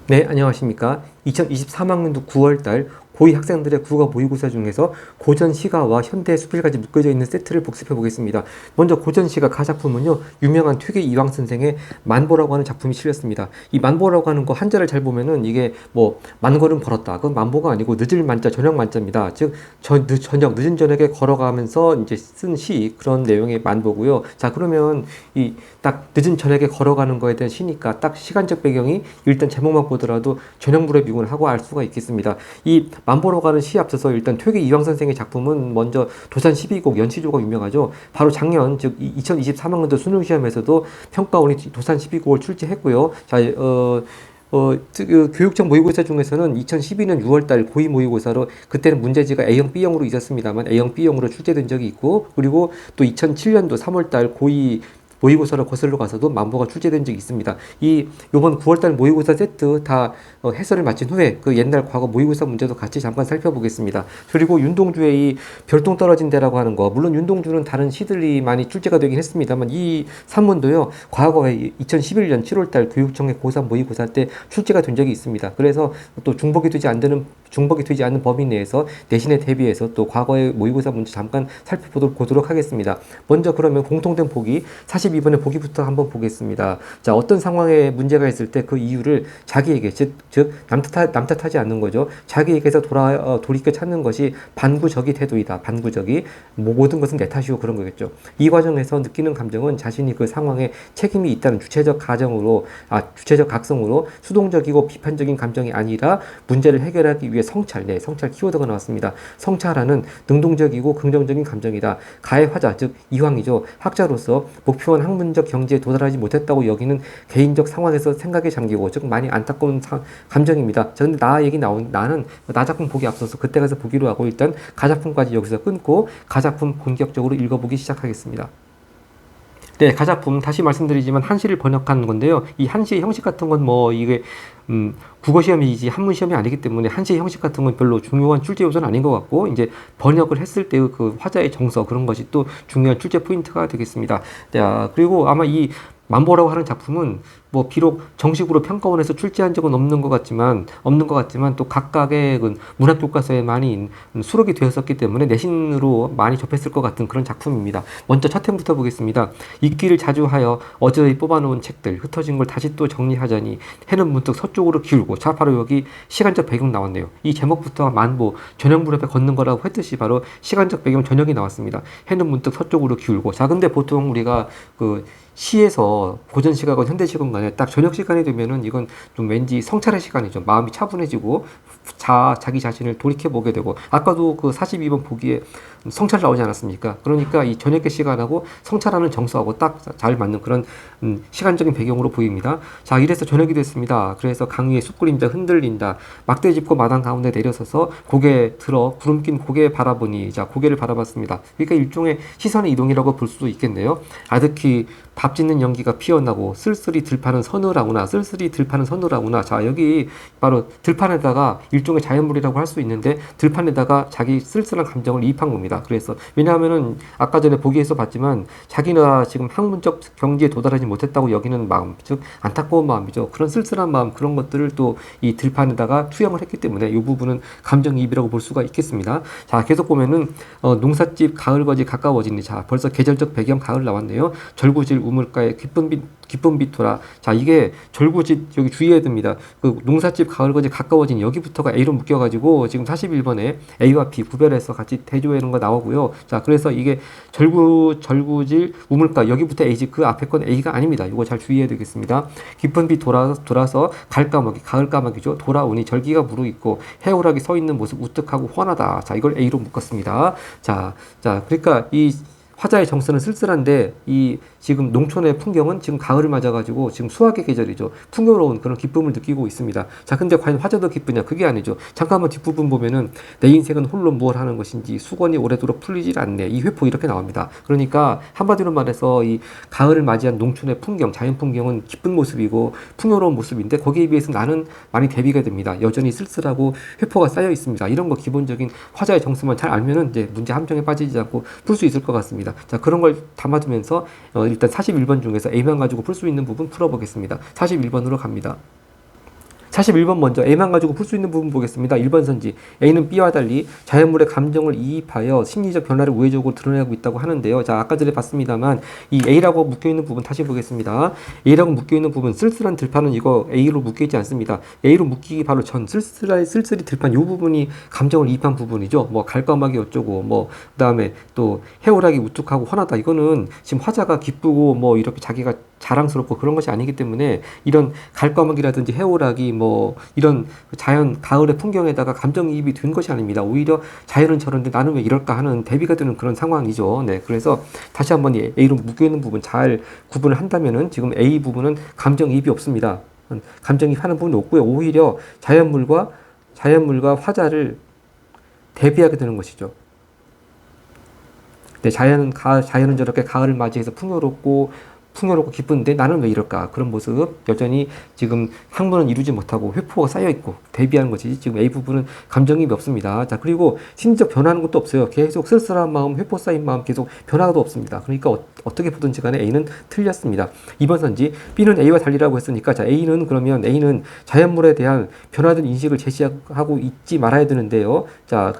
네, 안녕하십니까. 2023학년도 9월달 고2 학생들의 국어 모의고사 중에서 고전 시가와 현대 수필까지 묶여져 있는 세트를 복습해 보겠습니다. 먼저 고전 시가 가작품은요, 유명한 퇴계 이황 선생의 만보라고 하는 작품이 실렸습니다. 이 만보라고 하는 거 한자를 잘 보면은 이게 뭐 만걸음 걸었다. 그건 만보가 아니고 늦을 만자, 저녁 만자입니다. 즉 늦은 저녁에 걸어가면서 이제 쓴 시 그런 내용의 만보고요. 자, 그러면 이 딱 늦은 저녁에 걸어가는 거에 대한 시니까 딱 시간적 배경이 일단 제목만 보더라도 전형물의 미군을 하고 알 수가 있겠습니다. 이 만보러 가는 시에 앞서서 일단 퇴계 이황 선생의 작품은 먼저 도산 12곡 연시조가 유명하죠. 바로 작년 즉 2023학년도 수능 시험에서도 평가원이 도산 12곡을 출제했고요. 자, 교육청 모의고사 중에서는 2012년 6월달 고2 모의고사로 그때는 문제지가 A형, B형으로 있었습니다만 A형, B형으로 출제된 적이 있고, 그리고 또 2007년도 3월달 고2 모의고사를 거슬러 가서도 만보가 출제된 적이 있습니다. 요번 9월달 모의고사 세트 다 해설을 마친 후에 그 옛날 과거 모의고사 문제도 같이 잠깐 살펴보겠습니다. 그리고 윤동주의 이 별똥 떨어진 데라고 하는 거, 물론 윤동주는 다른 시들이 많이 출제가 되긴 했습니다만 이 산문도요, 과거에 2011년 7월달 교육청의 고3 모의고사 때 출제가 된 적이 있습니다. 그래서 또 중복이 되지 않는 범위 내에서 내신에 대비해서 또 과거의 모의고사 문제 잠깐 살펴보도록 하겠습니다. 먼저 그러면 공통된 보기 42번의 보기부터 한번 보겠습니다. 자, 어떤 상황에 문제가 있을 때 그 이유를 자기에게 즉 남 탓하지 않는 거죠. 자기에게서 돌이켜 찾는 것이 반구적이 태도이다. 반구적이 모든 것은 내 탓이고 그런 거겠죠. 이 과정에서 느끼는 감정은 자신이 그 상황에 책임이 있다는 주체적 각성으로 수동적이고 비판적인 감정이 아니라 문제를 해결하기 위해 성찰 키워드가 나왔습니다. 성찰하는 능동적이고 긍정적인 감정이다. 가해 화자, 즉 이황이죠. 학자로서 목표한 학문적 경지에 도달하지 못했다고 여기는 개인적 상황에서 생각에 잠기고, 즉 많이 안타까운 감정입니다. 자, 근데 나는 나 작품 보기 앞서서 그때 가서 보기로 하고 일단 가작품까지 여기서 끊고 가작품 본격적으로 읽어보기 시작하겠습니다. 네, 가작품 다시 말씀드리지만 한시를 번역한 건데요. 이 한시의 형식 같은 건 뭐 이게 국어 시험이지 한문 시험이 아니기 때문에 한시의 형식 같은 건 별로 중요한 출제 요소는 아닌 것 같고, 이제 번역을 했을 때의 그 화자의 정서, 그런 것이 또 중요한 출제 포인트가 되겠습니다. 자, 그리고 아마 이 만보라고 하는 작품은 뭐 비록 정식으로 평가원에서 출제한 적은 없는 것 같지만 또 각각의 그 문학 교과서에 많이 수록이 되었었기 때문에 내신으로 많이 접했을 것 같은 그런 작품입니다. 먼저 첫 행부터 보겠습니다. 읽기를 자주 하여 어제의 뽑아놓은 책들 흩어진 걸 다시 또 정리하자니 해는 문득 서쪽으로 기울고, 자, 바로 여기 시간적 배경 나왔네요. 이 제목부터 만보 저녁 무렵에 걷는 거라고 했듯이 바로 시간적 배경 저녁이 나왔습니다. 해는 문득 서쪽으로 기울고. 자, 근데 보통 우리가 그 시에서 고전 시각은 현대 시각 간에 딱 저녁 시간이 되면은 이건 좀 왠지 성찰의 시간이죠. 마음이 차분해지고 자기 자신을 돌이켜 보게 되고, 아까도 그 42번 보기에 성찰 나오지 않았습니까? 그러니까 이 저녁의 시간하고 성찰하는 정서하고 딱 잘 맞는 그런 시간적인 배경으로 보입니다. 자, 이래서 저녁이 됐습니다. 그래서 강 위에 숯그림자 흔들린다. 막대 짚고 마당 가운데 내려서서 고개 들어 구름 낀 고개 바라보니, 자, 고개를 바라봤습니다. 그러니까 일종의 시선의 이동이라고 볼 수도 있겠네요. 아득히 밥 짓는 연기가 피어나고 쓸쓸히 들판은 서늘하구나. 자, 여기 바로 들판에다가 일종의 자연물이라고 할 수 있는데 들판에다가 자기 쓸쓸한 감정을 이입한 겁니다. 그래서 왜냐하면은 아까 전에 보기에서 봤지만 자기가 지금 학문적 경지에 도달하지 못했다고 여기는 마음, 즉 안타까운 마음이죠. 그런 쓸쓸한 마음, 그런 것들을 또 이 들판에다가 투영을 했기 때문에 이 부분은 감정이입이라고 볼 수가 있겠습니다. 자, 계속 보면은 농삿집 가을거지 가까워지니, 자, 벌써 계절적 배경 가을 나왔네요. 절구질 우물가에 기쁜 빛 돌아. 자, 이게 절구짓 여기 주의해야 됩니다. 그 농삿집 가을거지 가까워진 여기부터가 A로 묶여가지고 지금 41번에 A와 B 구별해서 같이 대조하는 거 나오고요. 자, 그래서 이게 절구질 우물가 여기부터 A지 그 앞에 건 A가 아닙니다. 이거 잘 주의해야 되겠습니다. 깊은 빛 돌아서 갈까마귀 가을까마귀죠. 돌아오니 절기가 무르익고 해오락이 서 있는 모습 우뚝하고 훤하다. 자, 이걸 A로 묶었습니다. 자, 그러니까 이 화자의 정서는 쓸쓸한데 이 지금 농촌의 풍경은 지금 가을을 맞아가지고 지금 수확의 계절이죠. 풍요로운 그런 기쁨을 느끼고 있습니다. 자, 근데 과연 화자도 기쁘냐? 그게 아니죠. 잠깐만 뒷부분 보면은 내 인생은 홀로 무엇 하는 것인지 수건이 오래도록 풀리질 않네. 이 회포 이렇게 나옵니다. 그러니까 한마디로 말해서 이 가을을 맞이한 농촌의 풍경, 자연 풍경은 기쁜 모습이고 풍요로운 모습인데 거기에 비해서 나는 많이 대비가 됩니다. 여전히 쓸쓸하고 회포가 쌓여 있습니다. 이런 거 기본적인 화자의 정서만 잘 알면은 이제 문제 함정에 빠지지 않고 풀 수 있을 것 같습니다. 자, 그런 걸 담아두면서 일단 41번 중에서 A만 가지고 풀 수 있는 부분 풀어보겠습니다. 41번으로 갑니다. 41번 먼저 A만 가지고 풀 수 있는 부분 보겠습니다. 1번 선지. A는 B와 달리 자연물의 감정을 이입하여 심리적 변화를 우회적으로 드러내고 있다고 하는데요. 자, 아까 전에 봤습니다만 이 A라고 묶여있는 부분 다시 보겠습니다. A라고 묶여있는 부분 쓸쓸한 들판은 이거 A로 묶여있지 않습니다. A로 묶이기 바로 전 쓸쓸히 들판 이 부분이 감정을 이입한 부분이죠. 뭐 갈까마기 어쩌고 뭐 그다음에 또 해오라기 우뚝하고 환하다. 이거는 지금 화자가 기쁘고 뭐 이렇게 자기가 자랑스럽고 그런 것이 아니기 때문에 이런 갈까마기라든지 해오라기 뭐 이런 자연 가을의 풍경에다가 감정이입이 된 것이 아닙니다. 오히려 자연은 저런데 나는 왜 이럴까 하는 대비가 되는 그런 상황이죠. 네, 그래서 다시 한번 이 A로 묶여있는 부분 잘 구분을 한다면은 지금 A 부분은 감정이입이 없습니다. 감정이입하는 부분이 없고요. 오히려 자연물과 화자를 대비하게 되는 것이죠. 네, 자연은 저렇게 가을을 맞이해서 풍요롭고 기쁜데 나는 왜 이럴까? 그런 모습 여전히 지금 향문은 이루지 못하고 회포가 쌓여있고 대비하는 것이지 지금 A 부분은 감정이입이 없습니다. 자, 그리고 심리적 변화하는 것도 없어요. 계속 쓸쓸한 마음, 회포 쌓인 마음 계속 변화도 없습니다. 그러니까 어떻게 보든지 간에 A는 틀렸습니다. 2번 선지 B는 A와 달리라고 했으니까 자, A는 자연물에 대한 변화된 인식을 제시하고 있지 말아야 되는데요. 자,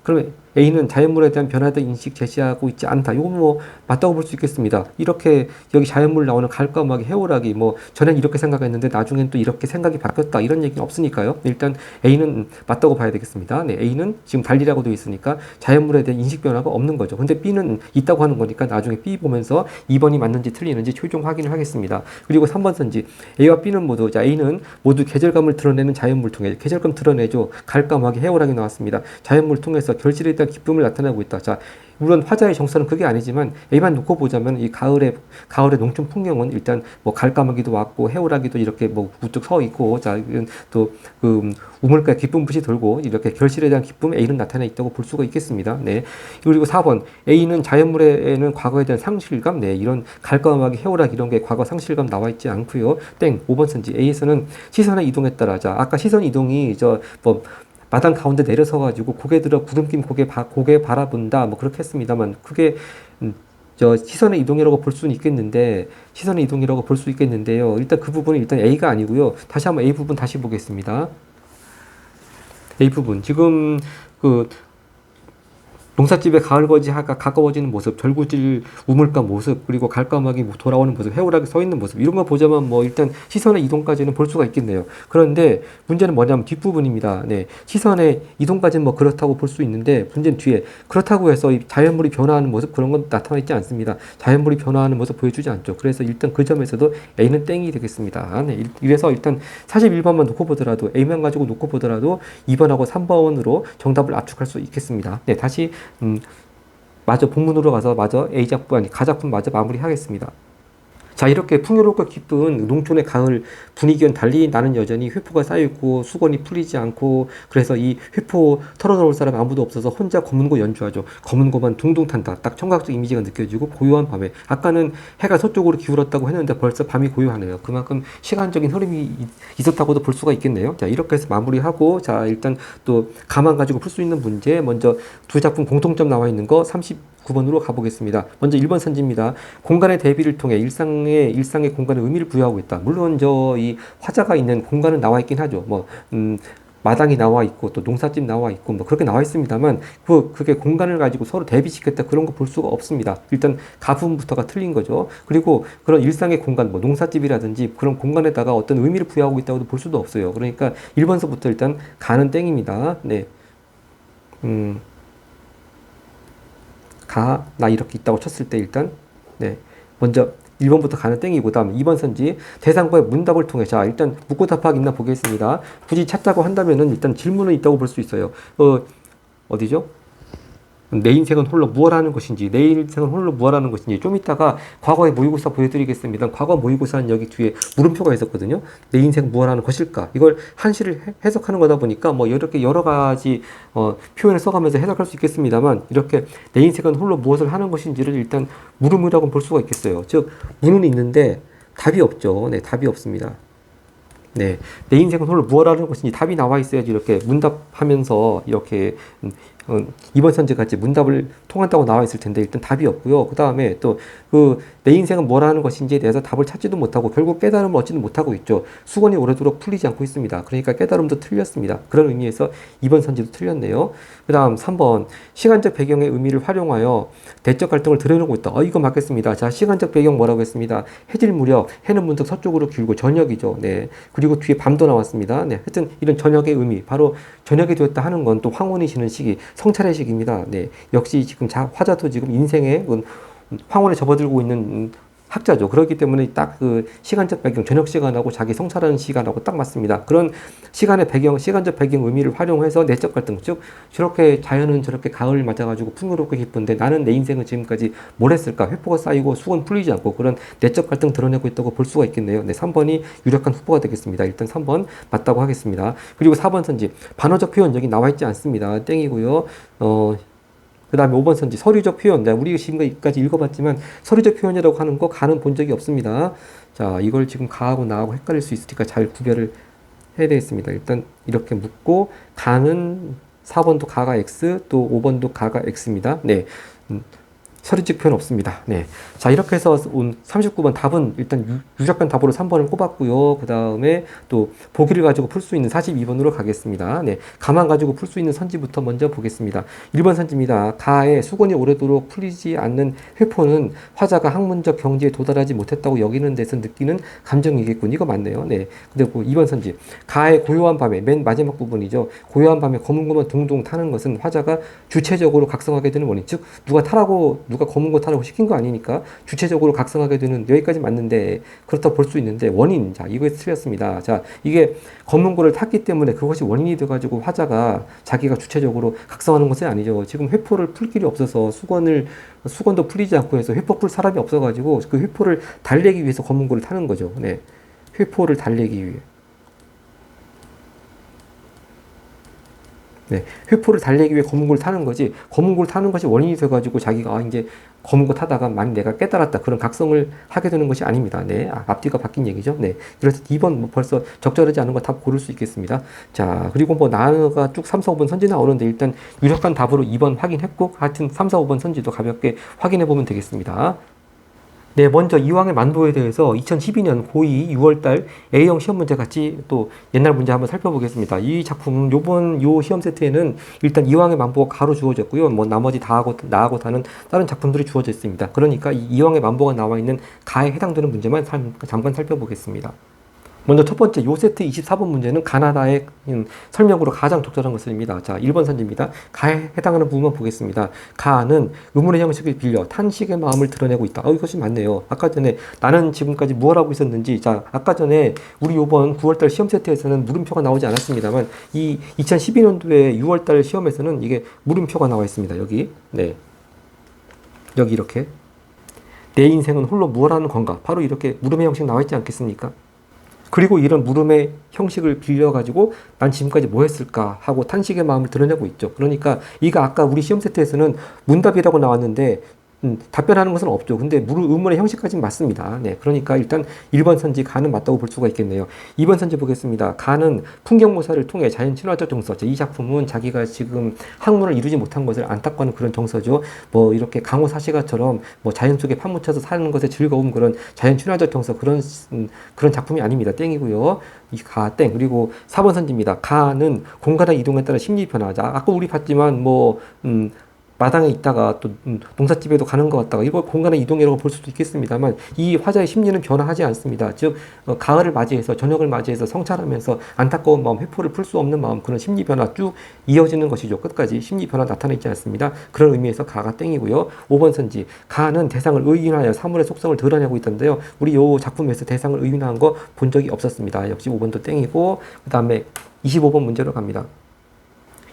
그러면 A는 자연물에 대한 변화된 인식 제시하고 있지 않다. 이거 뭐 맞다고 볼 수 있겠습니다. 이렇게 여기 자연물 나오는 갈까마기 해오라기 뭐 전엔 이렇게 생각했는데 나중엔 또 이렇게 생각이 바뀌었다. 이런 얘기는 없으니까요. 일단 A는 맞다고 봐야 되겠습니다. 네, A는 지금 달리라고 되어 있으니까 자연물에 대한 인식 변화가 없는 거죠. 근데 B는 있다고 하는 거니까 나중에 B 보면서 2번이 맞는지 틀리는지 최종 확인을 하겠습니다. 그리고 3번 선지 A와 B는 모두 자, A는 모두 계절감을 드러내는 자연물 통해 계절감 드러내죠. 갈까마기 해오라기 나왔습니다. 자연물 통해서 결실에 대한 기쁨을 나타내고 있다. 자, 물론 화자의 정서는 그게 아니지만 A만 놓고 보자면 이 가을의 농촌 풍경은 일단 뭐 갈까마기도 왔고 해오라기도 이렇게 뭐 우뚝 서 있고 자, 또 우물가에 기쁜 빛이 돌고 이렇게 결실에 대한 기쁨 A는 나타내 있다고 볼 수가 있겠습니다. 네. 그리고 4번 A는 자연물에는 과거에 대한 상실감, 네, 이런 갈까마기 해오라기 이런 게 과거 상실감 나와 있지 않고요. 땡. 5번 선지 A에서는 시선의 이동에 따라 자, 아까 시선 이동이 마당 가운데 내려서 가지고 고개 들어 구름낀 고개 바라본다 뭐 그렇게 했습니다만 그게 시선의 이동이라고 볼 수는 있겠는데 일단 그 부분은 일단 A가 아니고요. 다시 한번 A 부분 다시 보겠습니다. A 부분 지금 농사집에 가을거지가 가까워지는 모습, 절구질 우물가 모습, 그리고 갈까마기 돌아오는 모습, 해오라기 서 있는 모습 이런 거 보자면 뭐 일단 시선의 이동까지는 볼 수가 있겠네요. 그런데 문제는 뭐냐면 뒷부분입니다. 네, 시선의 이동까지는 뭐 그렇다고 볼 수 있는데 문제는 뒤에 그렇다고 해서 이 자연물이 변화하는 모습 그런 건 나타나 있지 않습니다. 자연물이 변화하는 모습 보여주지 않죠. 그래서 일단 그 점에서도 A는 땡이 되겠습니다. 네, 이래서 일단 41번만 놓고 보더라도 A만 가지고 놓고 보더라도 2번하고 3번으로 정답을 압축할 수 있겠습니다. 네, 다시 마저 본문으로 가서 마저 A작품 아니 가작품 마저 마무리하겠습니다. 자, 이렇게 풍요롭고 기쁜 농촌의 가을 분위기와는 달리 나는 여전히 회포가 쌓여있고 수건이 풀리지 않고 그래서 이 회포 털어놓을 사람 아무도 없어서 혼자 검은고 연주하죠. 검은고만 둥둥 탄다. 딱 청각적 이미지가 느껴지고 고요한 밤에 아까는 해가 서쪽으로 기울었다고 했는데 벌써 밤이 고요하네요. 그만큼 시간적인 흐름이 있었다고도 볼 수가 있겠네요. 자, 이렇게 해서 마무리하고 자, 일단 또 가만 가지고 풀 수 있는 문제 먼저 두 작품 공통점 나와 있는 거 39번으로 가보겠습니다. 먼저 1번 선지입니다. 공간의 대비를 통해 일상의 공간에 의미를 부여하고 있다. 물론 이 화자가 있는 공간은 나와 있긴 하죠. 마당이 나와 있고 또 농사집 나와 있고 뭐 그렇게 나와 있습니다만 그게 공간을 가지고 서로 대비시켰다 그런 거 볼 수가 없습니다. 일단 가부분부터가 틀린 거죠. 그리고 그런 일상의 공간 뭐 농사집이라든지 그런 공간에다가 어떤 의미를 부여하고 있다고도 볼 수도 없어요. 그러니까 1번서부터 일단 가는 땡입니다. 네. 나 이렇게 있다고 쳤을 때 일단 네, 먼저 1번부터 가는 땡이고 다음 2번 선지 대상과의 문답을 통해 자, 일단 묻고 답하기 있나 보겠습니다. 굳이 찾자고 한다면은 일단 질문은 있다고 볼 수 있어요. 어디죠? 내 인생은 홀로 무엇하는 것인지 좀 이따가 과거의 모의고사 보여드리겠습니다. 과거 모의고사는 여기 뒤에 물음표가 있었거든요. 내 인생 무엇하는 것일까? 이걸 한시를 해석하는 거다 보니까 뭐 이렇게 여러 가지 표현을 써가면서 해석할 수 있겠습니다만 이렇게 내 인생은 홀로 무엇을 하는 것인지를 일단 물음이라고 볼 수가 있겠어요. 즉 문은 있는데 답이 없죠. 네, 답이 없습니다. 네, 내 인생은 홀로 무엇하는 것인지 답이 나와 있어야지 이렇게 문답하면서 이렇게 이번 선지 같이 문답을 통한다고 나와 있을 텐데 일단 답이 없고요. 그 다음에 또 그 내 인생은 뭐라는 것인지에 대해서 답을 찾지도 못하고 결국 깨달음을 얻지는 못하고 있죠. 수건이 오래도록 풀리지 않고 있습니다. 그러니까 깨달음도 틀렸습니다. 그런 의미에서 이번 선지도 틀렸네요. 그 다음 3번 시간적 배경의 의미를 활용하여 대적 갈등을 드러내고 있다. 이거 맞겠습니다. 자, 시간적 배경 뭐라고 했습니다. 해질 무렵 해는 문득 서쪽으로 길고 저녁이죠. 네. 그리고 뒤에 밤도 나왔습니다. 네. 하여튼 이런 저녁의 의미, 바로 저녁이 되었다 하는 건 또 황혼이 지는 시기, 성찰의 시기입니다. 네. 역시 지금 화자도 지금 인생의 황혼에 접어들고 있는 학자죠. 그렇기 때문에 딱 그 시간적 배경, 저녁 시간하고 자기 성찰하는 시간하고 딱 맞습니다. 그런 시간의 배경, 시간적 배경 의미를 활용해서 내적 갈등, 즉 저렇게 자연은 저렇게 가을 맞아가지고 풍요롭고 기쁜데 나는 내 인생은 지금까지 뭘 했을까? 회포가 쌓이고 수건 풀리지 않고 그런 내적 갈등 드러내고 있다고 볼 수가 있겠네요. 네, 3번이 유력한 후보가 되겠습니다. 일단 3번 맞다고 하겠습니다. 그리고 4번 선지 반어적 표현 여기 나와 있지 않습니다. 땡이고요. 그 다음에 5번 선지 서류적 표현. 우리 지금까지 읽어봤지만 서류적 표현이라고 하는 거 가는 본 적이 없습니다. 자, 이걸 지금 가하고 나하고 헷갈릴 수 있으니까 잘 구별을 해야 되겠습니다. 일단 이렇게 묻고 가는 4번도 가가 X, 또 5번도 가가 X입니다. 네. 서류적 표현 없습니다. 네. 자, 이렇게 해서 온 39번 답은 일단 유력한 답으로 3번을 꼽았고요. 그 다음에 또 보기를 가지고 풀 수 있는 42번으로 가겠습니다. 네. 가만 가지고 풀 수 있는 선지부터 먼저 보겠습니다. 1번 선지입니다. 가의 수건이 오래도록 풀리지 않는 회포는 화자가 학문적 경지에 도달하지 못했다고 여기는 데서 느끼는 감정이겠군. 이거 맞네요. 네. 근데 2번 선지. 가의 고요한 밤에, 맨 마지막 부분이죠. 고요한 밤에 거문고만 둥둥 타는 것은 화자가 주체적으로 각성하게 되는 원인. 즉, 누가 검은 거 타라고 시킨 거 아니니까 주체적으로 각성하게 되는, 여기까지 맞는데 그렇다 볼 수 있는데 원인, 자, 이거에 틀렸습니다. 자, 이게 검은 거를 탔기 때문에 그것이 원인이 돼가지고 화자가 자기가 주체적으로 각성하는 것은 아니죠. 지금 회포를 풀 길이 없어서 수건도 풀리지 않고 해서 회포 풀 사람이 없어가지고 그 회포를 달래기 위해서 검은 거를 타는 거죠. 네, 회포를 달래기 위해. 네, 회포를 달래기 위해 검은 걸 타는 거지, 검은 걸 타는 것이 원인이 돼가지고 자기가 이제 검은 거 타다가 만약 내가 깨달았다 그런 각성을 하게 되는 것이 아닙니다. 네, 앞뒤가 바뀐 얘기죠. 네, 그래서 2번 벌써 적절하지 않은 거 답 고를 수 있겠습니다. 자, 그리고 나누가 쭉 3, 4, 5번 선지 나오는데 일단 유력한 답으로 2번 확인했고, 하여튼 3, 4, 5번 선지도 가볍게 확인해 보면 되겠습니다. 네, 먼저 이황의 만보에 대해서 2012년 고2 6월달 A형 시험 문제 같이 또 옛날 문제 한번 살펴보겠습니다. 이 작품, 요 시험 세트에는 일단 이황의 만보가 가로 주어졌고요. 나머지 나하고 다는 다른 작품들이 주어져 있습니다. 그러니까 이 이황의 만보가 나와 있는 가에 해당되는 문제만 잠깐 살펴보겠습니다. 먼저 첫 번째 요 세트 24번 문제는 가나다의 설명으로 가장 적절한 것입니다. 자, 1번 선지입니다. 가에 해당하는 부분만 보겠습니다. 가는 의문의 형식을 빌려 탄식의 마음을 드러내고 있다. 이것이 맞네요. 아까 전에 나는 지금까지 무엇 하고 있었는지, 자, 아까 전에 우리 요번 9월달 시험 세트에서는 물음표가 나오지 않았습니다만 이 2012년도에 6월달 시험에서는 이게 물음표가 나와 있습니다. 여기. 네. 여기 이렇게. 내 인생은 홀로 무엇 하는 건가? 바로 이렇게 물음의 형식 나와 있지 않겠습니까? 그리고 이런 물음의 형식을 빌려가지고 난 지금까지 뭐 했을까 하고 탄식의 마음을 드러내고 있죠. 그러니까 이거 아까 우리 시험 세트에서는 문답이라고 나왔는데 답변하는 것은 없죠. 근데 의문의 형식까지는 맞습니다. 네, 그러니까 일단 1번 선지 가는 맞다고 볼 수가 있겠네요. 2번 선지 보겠습니다. 가는 풍경모사를 통해 자연 친화적 정서. 이 작품은 자기가 지금 학문을 이루지 못한 것을 안타까워하는 그런 정서죠. 이렇게 강호 사시가처럼 자연 속에 파묻혀서 사는 것에 즐거움, 그런 자연 친화적 정서, 그런 작품이 아닙니다. 땡이고요. 이 가 땡. 그리고 4번 선지입니다. 가는 공간의 이동에 따라 심리 변화. 자, 아까 우리 봤지만 마당에 있다가 또 농사집에도 가는 것 같다가 이걸 공간의 이동이라고 볼 수도 있겠습니다만 이 화자의 심리는 변화하지 않습니다. 즉 가을을 맞이해서 저녁을 맞이해서 성찰하면서 안타까운 마음, 회포를 풀 수 없는 마음, 그런 심리 변화 쭉 이어지는 것이죠. 끝까지 심리 변화 나타나 있지 않습니다. 그런 의미에서 가가 땡이고요. 5번 선지 가는 대상을 의인하여 사물의 속성을 드러내고 있던데요. 우리 요 작품에서 대상을 의인화한 거 본 적이 없었습니다. 역시 5번도 땡이고, 그 다음에 25번 문제로 갑니다.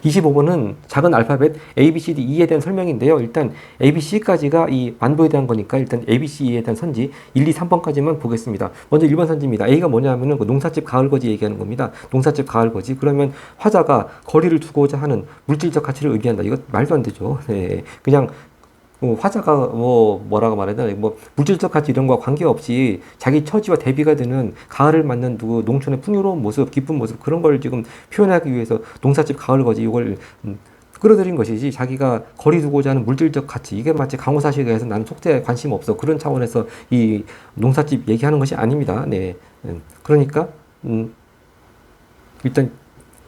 25번은 작은 알파벳 A, B, C, D, E에 대한 설명인데요. 일단 A, B, C까지가 이 만보에 대한 거니까 일단 A, B, C, E에 대한 선지 1, 2, 3번까지만 보겠습니다. 먼저 1번 선지입니다. A가 뭐냐면은 농사집 가을거지 얘기하는 겁니다. 농사집 가을거지. 그러면 화자가 거리를 두고자 하는 물질적 가치를 의미한다. 이거 말도 안 되죠. 네. 그냥 화자가 뭐라고 말해야 되나, 물질적 가치 이런 거와 관계없이 자기 처지와 대비가 되는 가을을 맞는 농촌의 풍요로운 모습, 기쁜 모습, 그런 걸 지금 표현하기 위해서 농사집 가을거지 이걸 끌어들인 것이지 자기가 거리 두고자 하는 물질적 가치 이게 마치 강호사실에 해서 나는 속재에 관심 없어 그런 차원에서 이 농사집 얘기하는 것이 아닙니다. 네. 그러니까 일단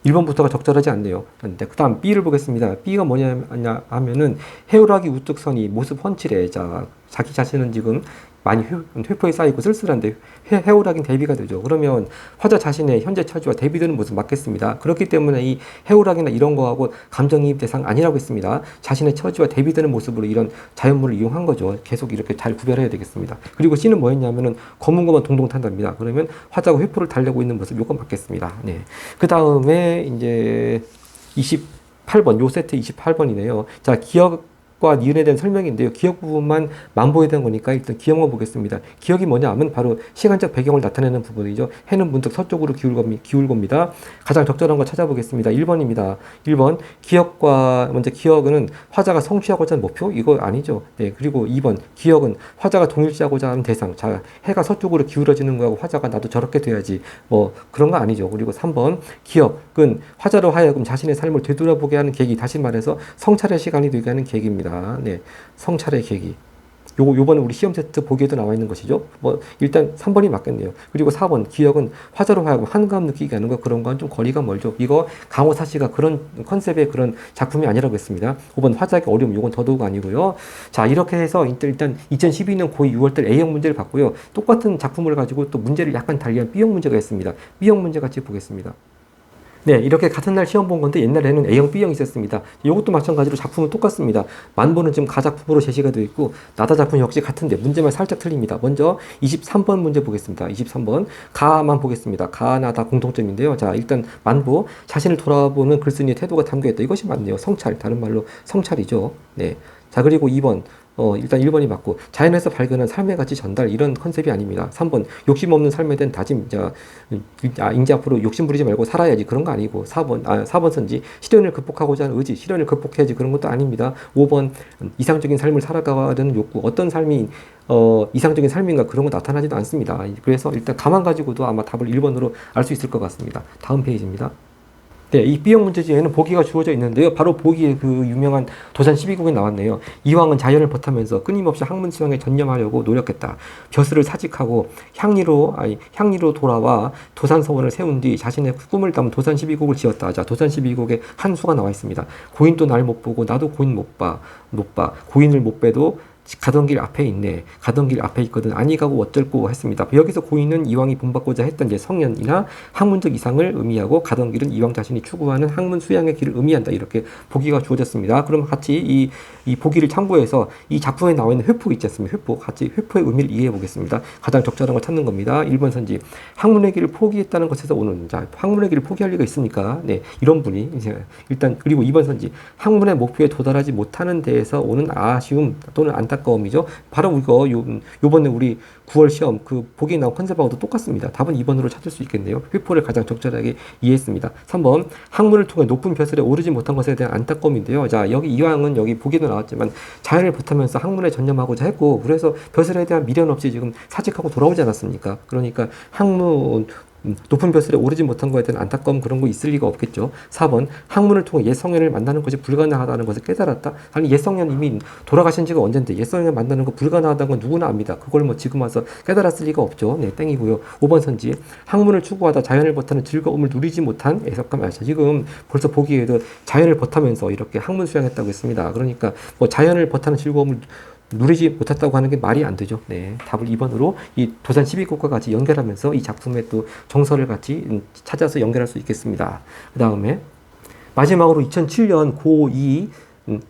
1번부터가 적절하지 않네요. 그 다음 B를 보겠습니다. B가 뭐냐 하면은 해오라기 우뚝 선이 모습 훤칠해. 자, 자기 자신은 지금 많이 회포에 쌓이고 쓸쓸한데 해오락인 대비가 되죠. 그러면 화자 자신의 현재 처지와 대비되는 모습 맞겠습니다. 그렇기 때문에 이 해오락이나 이런 거하고 감정이입 대상 아니라고 했습니다. 자신의 처지와 대비되는 모습으로 이런 자연물을 이용한 거죠. 계속 이렇게 잘 구별해야 되겠습니다. 그리고 C는 뭐였냐면은 검은 것만 동동 탄답니다. 그러면 화자가 회포를 달래고 있는 모습 요거 맞겠습니다. 네. 그 다음에 이제 28번 요 세트 28번이네요. 자, 기억 과 니은에 대한 설명인데요. 기억 부분만 만보에 대한 거니까 일단 기억만 보겠습니다. 기억이 뭐냐 하면 바로 시간적 배경을 나타내는 부분이죠. 해는 문득 서쪽으로 기울 겁니다. 가장 적절한 거 찾아보겠습니다. 1번입니다. 1번 기억과 먼저 기억은 화자가 성취하고자 하는 목표? 이거 아니죠. 네, 그리고 2번 기억은 화자가 동일시하고자 하는 대상. 자, 해가 서쪽으로 기울어지는 거하고 화자가 나도 저렇게 돼야지 뭐 그런 거 아니죠. 그리고 3번 기억은 화자로 하여금 자신의 삶을 되돌아보게 하는 계기, 다시 말해서 성찰의 시간이 되게 하는 계기입니다. 네, 성찰의 계기. 요번에 우리 시험 세트 보기에도 나와 있는 것이죠. 뭐 일단 3번이 맞겠네요. 그리고 4번 기억은 화자로 하여금 한가함 느끼게 하는 거 그런 건 좀 거리가 멀죠. 이거 강호사 씨가 그런 컨셉의 그런 작품이 아니라고 했습니다. 5번 화자의 어려움 요건 더더욱 아니고요. 자, 이렇게 해서 일단 2012년 고2 6월달 A형 문제를 봤고요. 똑같은 작품을 가지고 또 문제를 약간 달리한 B형 문제가 있습니다. B형 문제 같이 보겠습니다. 네, 이렇게 같은 날 시험 본 건데 옛날에는 A형, B형이 있었습니다. 이것도 마찬가지로 작품은 똑같습니다. 만보는 지금 가작품으로 제시가 되어 있고 나다 작품 역시 같은데 문제만 살짝 틀립니다. 먼저 23번 문제 보겠습니다. 23번 가만 보겠습니다. 가나다 공통점인데요. 자, 일단 만보 자신을 돌아보는 글쓴이의 태도가 담겨있다. 이것이 맞네요. 성찰, 다른 말로 성찰이죠. 네. 자, 그리고 2번 일단 1번이 맞고 자연에서 발견한 삶의 가치 전달 이런 컨셉이 아닙니다. 3번 욕심 없는 삶에 대한 다짐. 자, 이제 앞으로 욕심 부리지 말고 살아야지 그런 거 아니고 4번 선지 시련을 극복하고자 하는 의지 시련을 극복해야지 그런 것도 아닙니다. 5번 이상적인 삶을 살아가려는 욕구 어떤 삶이 이상적인 삶인가 그런 거 나타나지도 않습니다. 그래서 일단 가만 가지고도 아마 답을 1번으로 알 수 있을 것 같습니다. 다음 페이지입니다. 네, 이 B형 문제지에는 보기가 주어져 있는데요. 바로 보기에 그 유명한 도산 12국에 나왔네요. 이황은 자연을 벗하면서 끊임없이 학문 수양에 전념하려고 노력했다. 벼슬을 사직하고 향리로 돌아와 도산 서원을 세운 뒤 자신의 꿈을 담은 도산 12국을 지었다. 자, 도산 12국에 한 수가 나와 있습니다. 고인도 날 못 보고 나도 고인 못 봐. 고인을 못 빼도 가던 길 앞에 있네. 가던 길 앞에 있거든. 아니 가고 어쩔고 했습니다. 여기서 고인은 이왕이 본받고자 했던 이제 성년이나 학문적 이상을 의미하고 가던 길은 이왕 자신이 추구하는 학문 수양의 길을 의미한다. 이렇게 보기가 주어졌습니다. 그럼 같이 이 보기를 참고해서 이 작품에 나와 있는 회포 있지 않습니까? 회포. 같이 회포의 의미를 이해해 보겠습니다. 가장 적절한 걸 찾는 겁니다. 1번 선지. 학문의 길을 포기했다는 것에서 오는 자, 학문의 길을 포기할 리가 있습니까? 네. 이런 분이 이제 일단 그리고 2번 선지. 학문의 목표에 도달하지 못하는 데에서 오는 아쉬움 또는 안타까움이죠. 바로 이거 요번에 우리 9월 시험 그 보기에 나온 컨셉하고도 똑같습니다. 답은 2번으로 찾을 수 있겠네요. 회포를 가장 적절하게 이해했습니다. 3번 학문을 통해 높은 벼슬에 오르지 못한 것에 대한 안타까움인데요. 자, 여기 이왕은 여기 보기도 나왔지만 자연을 벗하면서 학문에 전념하고자 했고 그래서 벼슬에 대한 미련 없이 지금 사직하고 돌아오지 않았습니까? 그러니까 학문 높은 벼슬에 오르지 못한 것에 대한 안타까움 그런 거 있을 리가 없겠죠. 4번 학문을 통해 옛 성현을 만나는 것이 불가능하다는 것을 깨달았다. 아니 옛 성현 이미 돌아가신 지가 언젠데 옛 성현을 만나는 거 불가능하다는 건 누구나 압니다. 그걸 뭐 지금 와서 깨달았을 리가 없죠. 네, 땡이고요. 5번 선지 학문을 추구하다 자연을 벗하는 즐거움을 누리지 못한 잠깐만 지금 벌써 보기에도 자연을 벗하면서 이렇게 학문 수양했다고 했습니다. 그러니까 뭐 자연을 벗하는 즐거움을 누리지 못했다고 하는 게 말이 안 되죠. 네, 답을 2번으로 이 도산 12국과 같이 연결하면서 이 작품의 또 정서를 같이 찾아서 연결할 수 있겠습니다. 그 다음에 마지막으로 2007년 고2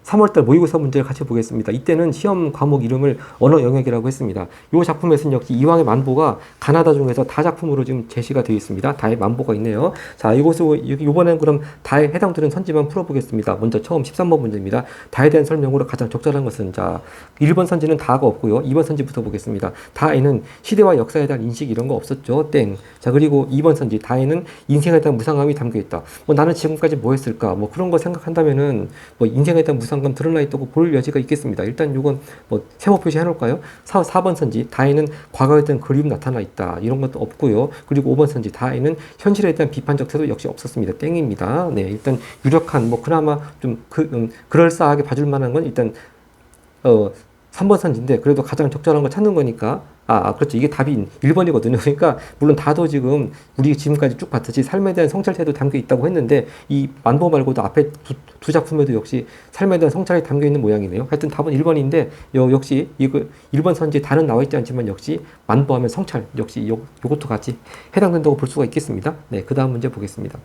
3월달 모의고사 문제를 같이 보겠습니다. 이때는 시험 과목 이름을 언어 영역이라고 했습니다. 이 작품에서는 역시 이황의 만보가 가나다 중에서 다 작품으로 지금 제시가 되어 있습니다. 다의 만보가 있네요. 자, 이번엔 그럼 다에 해당되는 선지만 풀어보겠습니다. 먼저 처음 13번 문제입니다. 다에 대한 설명으로 가장 적절한 것은 자, 1번 선지는 다가 없고요. 2번 선지부터 보겠습니다. 다에는 시대와 역사에 대한 인식 이런 거 없었죠. 땡. 자, 그리고 2번 선지 다에는 인생에 대한 무상함이 담겨 있다. 뭐 나는 지금까지 뭐 했을까? 뭐 그런 거 생각한다면은 뭐 인생에 인성에 대한 무상감 드러나 있다고 볼 여지가 있겠습니다. 일단 이건 뭐 세모 표시 해놓을까요? 4번 선지 다에는 과거에 대한 그리움 나타나 있다. 이런 것도 없고요. 그리고 5번 선지 다에는 현실에 대한 비판적 태도 역시 없었습니다. 땡입니다. 네, 일단 유력한 뭐 그나마 좀 그럴싸하게 봐줄 만한 건 일단 3번 선지인데 그래도 가장 적절한 걸 찾는 거니까 그렇죠. 이게 답이 1번이거든요. 그러니까 물론 다도 지금 우리 지금까지 쭉 봤듯이 삶에 대한 성찰태도 담겨 있다고 했는데 이 만보 말고도 앞에 두 작품에도 역시 삶에 대한 성찰이 담겨 있는 모양이네요. 하여튼 답은 1번인데 역시 이거 1번 선지 다는 나와 있지 않지만 역시 만보하면 성찰 역시 요것도 같이 해당된다고 볼 수가 있겠습니다. 네, 그 다음 문제 보겠습니다.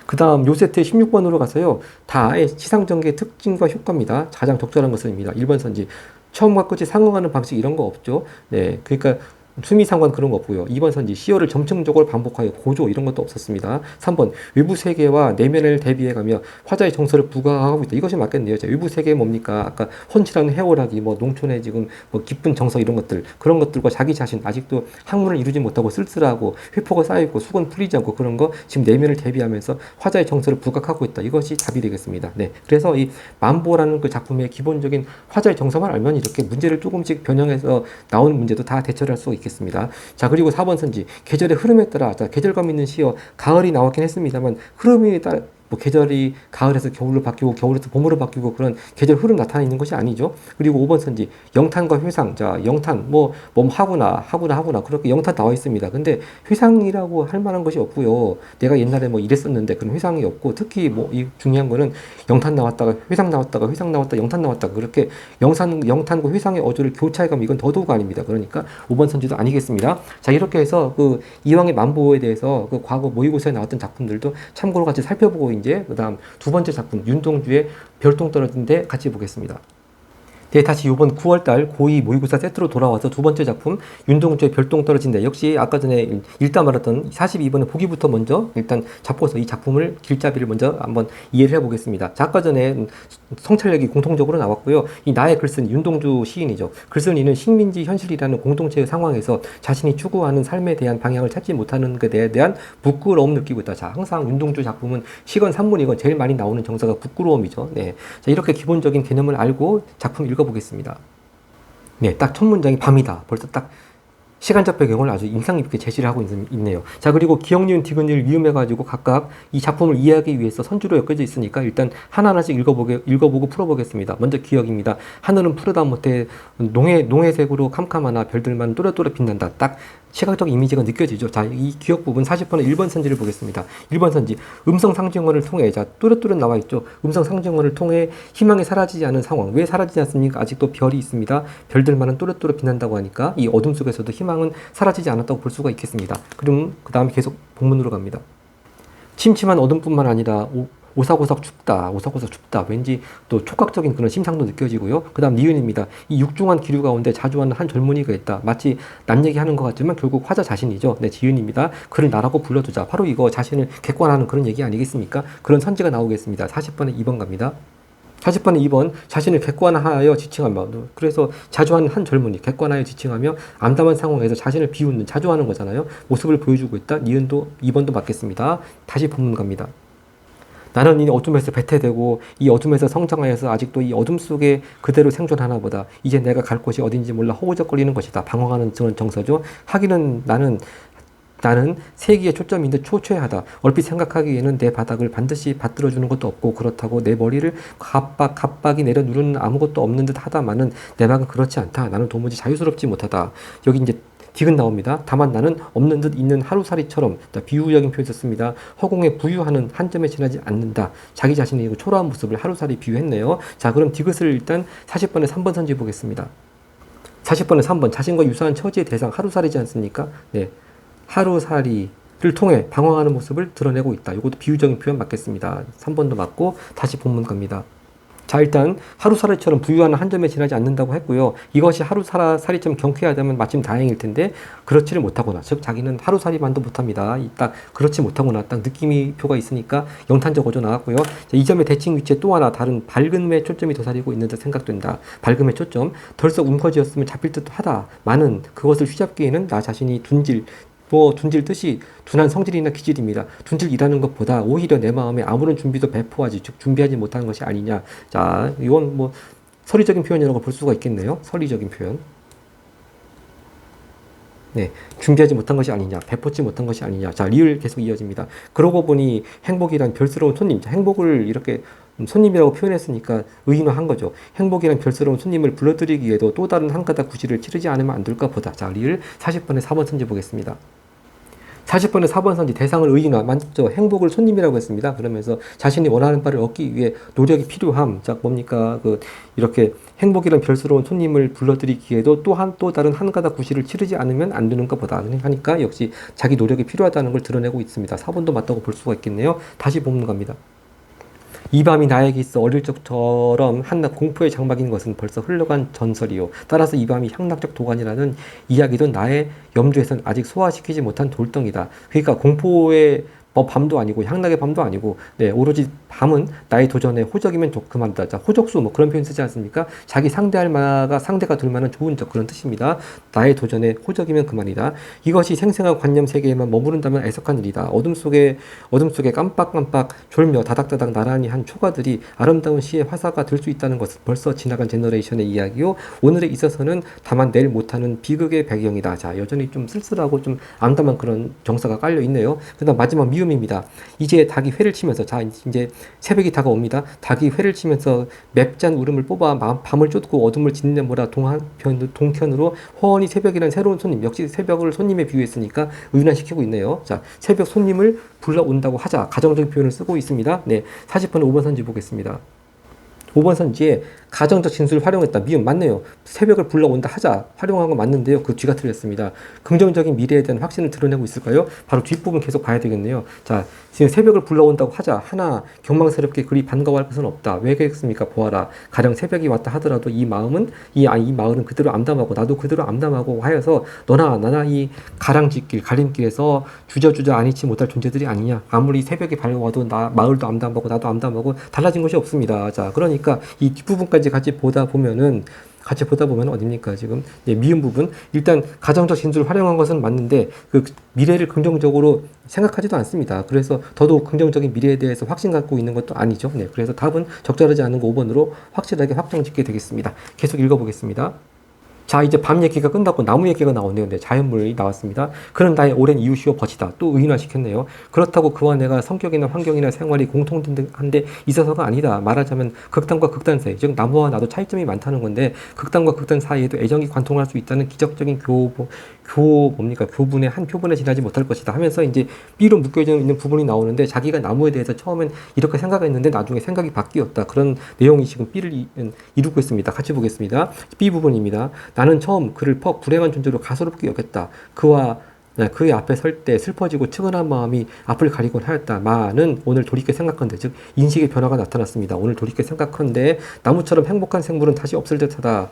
그 다음 요 세트의 16번으로 가서요. 다의 시상전개의 특징과 효과입니다. 가장 적절한 것입니다. 1번 선지. 처음과 끝이 상응하는 방식 이런 거 없죠. 네, 그러니까 수미상관 그런 거 없고요. 2번 선지 시효를 점층적으로 반복하여 고조 이런 것도 없었습니다. 3번 외부 세계와 내면을 대비해가며 화자의 정서를 부각하고 있다. 이것이 맞겠네요. 자, 외부 세계 뭡니까? 아까 혼칠하는 해오라기, 뭐 농촌의 지금 뭐 깊은 정서 이런 것들 그런 것들과 자기 자신 아직도 학문을 이루지 못하고 쓸쓸하고 회포가 쌓여있고 수건 풀리지 않고 그런 거 지금 내면을 대비하면서 화자의 정서를 부각하고 있다. 이것이 답이 되겠습니다. 네, 그래서 이 만보라는 그 작품의 기본적인 화자의 정서만 알면 이렇게 문제를 조금씩 변형해서 나오는 문제도 다 대처를 할 수 있겠습니다. 자, 그리고 4번 선지 계절의 흐름에 따라 계절감 있는 시어 가을이 나왔긴 했습니다만 흐름에 따라 뭐 계절이 가을에서 겨울로 바뀌고 겨울에서 봄으로 바뀌고 그런 계절 흐름 나타나 있는 것이 아니죠. 그리고 5번 선지 영탄과 회상. 자, 영탄 뭐 하구나 그렇게 영탄 나와 있습니다. 근데 회상이라고 할 만한 것이 없고요. 내가 옛날에 뭐 이랬었는데 그런 회상이 없고 특히 뭐 이 중요한 거는 영탄 나왔다가 회상 나왔다가 회상 나왔다 영탄 나왔다 그렇게 영탄과 회상의 어조를 교차해가면 이건 더더욱 아닙니다. 그러니까 5번 선지도 아니겠습니다. 자, 이렇게 해서 그 이왕의 만보에 대해서 그 과거 모의고사에 나왔던 작품들도 참고로 같이 살펴보고 이제 그다음 두 번째 작품 윤동주의 별똥 떨어진데 같이 보겠습니다. 네, 다시 이번 9월달 고2 모의고사 세트로 돌아와서 두 번째 작품 윤동주의 별똥 떨어진다. 역시 아까 전에 읽다 말았던 42번의 보기부터 먼저 일단 잡고서 이 작품을 길잡이를 먼저 한번 이해를 해보겠습니다. 자, 아까 전에 성찰력이 공통적으로 나왔고요. 이 나의 글쓴이 윤동주 시인이죠. 글쓴이는 식민지 현실이라는 공동체의 상황에서 자신이 추구하는 삶에 대한 방향을 찾지 못하는 것에 대한 부끄러움 느끼고 있다. 자, 항상 윤동주 작품은 시건 산문이건 제일 많이 나오는 정서가 부끄러움이죠. 네, 자, 이렇게 기본적인 개념을 알고 작품 읽어보겠습니다. 네, 딱 첫 문장이 밤이다. 벌써 딱 시간적 배경을 아주 인상 깊게 제시를 하고 있네요. 자, 그리고 기억, 니은, 디귿, 리음해가지고 각각 이 작품을 이해하기 위해서 선주로 엮여져 있으니까 일단 하나하나씩 읽어보고 풀어보겠습니다. 먼저 기억입니다. 하늘은 푸르다 못해 농해색으로 캄캄하나 별들만 또렷또렷 빛난다. 딱 시각적 이미지가 느껴지죠. 자, 이 기억 부분 40번의 1번 선지를 보겠습니다. 1번 선지 음성 상징어를 통해 자 또렷또렷 나와 있죠. 음성 상징어를 통해 희망이 사라지지 않은 상황. 왜 사라지지 않습니까? 아직도 별이 있습니다. 별들만은 또렷또렷 빛난다고 하니까 이 어둠 속에서도 희망은 사라지지 않았다고 볼 수가 있겠습니다. 그럼 그 다음에 계속 본문으로 갑니다. 침침한 어둠뿐만 아니라 오사고삭 춥다. 왠지 또 촉각적인 그런 심상도 느껴지고요. 그 다음 니은입니다. 이 육중한 기류 가운데 자주 하는 한 젊은이가 있다. 마치 남 얘기하는 것 같지만 결국 화자 자신이죠. 네, 지은입니다. 그를 나라고 불러두자. 바로 이거 자신을 객관하는 그런 얘기 아니겠습니까? 그런 선지가 나오겠습니다. 40번에 2번 갑니다. 40번에 2번 자신을 객관하여 지칭하며 그래서 자주 하는 한 젊은이 객관하여 지칭하며 암담한 상황에서 자신을 비웃는 자주 하는 거잖아요. 모습을 보여주고 있다. 니은도 2번도 맞겠습니다. 다시 본문 갑니다. 나는 이 어둠에서 배태되고 이 어둠에서 성장하여서 아직도 이 어둠 속에 그대로 생존하나 보다. 이제 내가 갈 곳이 어딘지 몰라 허우적거리는 것이다. 방황하는 그런 정서죠. 하기는 나는 세기의 초점인데 초췌하다. 얼핏 생각하기에는 내 바닥을 반드시 받들어주는 것도 없고 그렇다고 내 머리를 갑박이 내려 누르는 아무것도 없는 듯 하다마는 내 막은 그렇지 않다. 나는 도무지 자유스럽지 못하다. 여기 이제 디귿 나옵니다. 다만 나는 없는 듯 있는 하루살이처럼 비유적인 표현 썼습니다. 허공에 부유하는 한 점에 지나지 않는다. 자기 자신의 초라한 모습을 하루살이 비유했네요. 자, 그럼 디귿을 일단 40번에 3번 선지 보겠습니다. 40번에 3번 자신과 유사한 처지의 대상 하루살이지 않습니까? 네, 하루살이를 통해 방황하는 모습을 드러내고 있다. 이것도 비유적인 표현 맞겠습니다. 3번도 맞고 다시 본문 갑니다. 자, 일단 하루살이처럼 부유한 한 점에 지나지 않는다고 했고요. 이것이 하루살이처럼 경쾌하다면 마침 다행일 텐데 그렇지를 못하거나 즉 자기는 하루살이만도 못합니다. 딱 그렇지 못하거나 딱 느낌이 표가 있으니까 영탄적 어조 나왔고요. 자, 이 점의 대칭 위치에 또 하나 다른 밝음의 초점이 도사리고 있는 듯 생각된다. 밝음의 초점 덜썩 움켜쥐었으면 잡힐 듯하다. 많은 그것을 휘잡기에는 나 자신이 둔질 뭐 둔질 뜻이 둔한 성질이나 기질입니다. 둔질이라는 것보다 오히려 내 마음에 아무런 준비도 배포하지, 즉 준비하지 못한 것이 아니냐. 자, 이건 뭐 서리적인 표현이라고 볼 수가 있겠네요. 서리적인 표현. 네, 준비하지 못한 것이 아니냐, 배포치 못한 것이 아니냐. 자, 리을 계속 이어집니다. 그러고 보니 행복이란 별스러운 손님, 자, 행복을 이렇게 손님이라고 표현했으니까 의인화한 거죠. 행복이란 별스러운 손님을 불러들이기 위해도 또 다른 한 가닥 구실을 치르지 않으면 안 될까 보다. 자, 리을 40번에 4번 선지 보겠습니다. 40번에 4번 선지 대상을 의인화, 먼저 행복을 손님이라고 했습니다. 그러면서 자신이 원하는 바를 얻기 위해 노력이 필요함. 자, 뭡니까? 이렇게 행복이란 별스러운 손님을 불러들이기에도 또 다른 한 가닥 구실을 치르지 않으면 안 되는 것보다 하니까 역시 자기 노력이 필요하다는 걸 드러내고 있습니다. 4번도 맞다고 볼 수가 있겠네요. 다시 보는 겁니다. 이 밤이 나에게 있어 어릴 적처럼 한낱 공포의 장막인 것은 벌써 흘러간 전설이요. 따라서 이 밤이 향락적 도가니라는 이야기도 나의 염두에선 아직 소화시키지 못한 돌덩이다. 그러니까 공포의 밤도 아니고 향락의 밤도 아니고, 네, 오로지 밤은 나의 도전에 호적이면 그만이다. 자, 호적수 뭐 그런 표현 쓰지 않습니까? 자기 상대가 될 만한 좋은 적, 그런 뜻입니다. 나의 도전에 호적이면 그만이다. 이것이 생생한 관념 세계에만 머무른다면 애석한 일이다. 어둠 속에 깜빡깜빡 졸며 다닥다닥 나란히 한 초가들이 아름다운 시의 화사가 될 수 있다는 것은 벌써 지나간 제너레이션의 이야기요. 오늘에 있어서는 다만 내일 못하는 비극의 배경이다. 자, 여전히 좀 쓸쓸하고 좀 암담한 그런 정서가 깔려 있네요. 그다음 마지막 미음입니다. 이제 닭이 회를 치면서, 자, 이제 새벽이 다가옵니다. 닭이 회를 치면서 맵짠 울음을 뽑아 밤을 쫓고 어둠을 짓내모라 동편으로 허언이 새벽이라는 새로운 손님, 역시 새벽을 손님에 비유했으니까 의인화시키고 있네요. 자, 새벽 손님을 불러온다고 하자. 가정적인 표현을 쓰고 있습니다. 네, 40번에 5번 선지 보겠습니다. 5번 선지에 가정적 진술을 활용했다. 미음 맞네요. 새벽을 불러온다 하자. 활용한 건 맞는데요. 그 뒤가 틀렸습니다. 긍정적인 미래에 대한 확신을 드러내고 있을까요? 바로 뒷부분 계속 봐야 되겠네요. 자, 지금 새벽을 불러온다고 하자. 하나 경망스럽게 그리 반가워할 것은 없다. 왜 그랬습니까? 보아라. 가령 새벽이 왔다 하더라도 이 마을은 그대로 암담하고 나도 그대로 암담하고 하여서 너나 나나 이 가랑짓길 가림길에서 주저주저 아니치 못할 존재들이 아니냐. 아무리 새벽이 밝아와도 마을도 암담하고 나도 암담하고 달라진 것이 없습니다. 자, 그러니까 이 뒷부분까지 같이 보다 보면 어딥니까 지금? 네, 미음 부분. 일단 가정적 진술을 활용한 것은 맞는데 그 미래를 긍정적으로 생각하지도 않습니다. 그래서 더더욱 긍정적인 미래에 대해서 확신 갖고 있는 것도 아니죠. 네, 그래서 답은 적절하지 않은 거 5번으로 확실하게 확정 짓게 되겠습니다. 계속 읽어보겠습니다. 자, 이제 밤 얘기가 끝났고 나무 얘기가 나오네요. 네, 자연물이 나왔습니다. 그는 나의 오랜 이웃이요 벗이다. 또 의인화시켰네요. 그렇다고 그와 내가 성격이나 환경이나 생활이 공통한데 있어서가 아니다. 말하자면 극단과 극단 사이, 즉 나무와 나도 차이점이 많다는 건데 극단과 극단 사이에도 애정이 관통할 수 있다는 기적적인 교분의 한 표본에 지나지 못할 것이다 하면서 이제 B로 묶여져 있는 부분이 나오는데 자기가 나무에 대해서 처음엔 이렇게 생각했는데 나중에 생각이 바뀌었다. 그런 내용이 지금 B를 이루고 있습니다. 같이 보겠습니다. B 부분입니다. 나는 처음 그를 불행한 존재로 가소롭게 여겼다. 그의 앞에 설 때 슬퍼지고 측은한 마음이 앞을 가리곤 하였다. 마는 오늘 돌이켜 생각한데, 즉 인식의 변화가 나타났습니다. 오늘 돌이켜 생각한데 나무처럼 행복한 생물은 다시 없을 듯하다.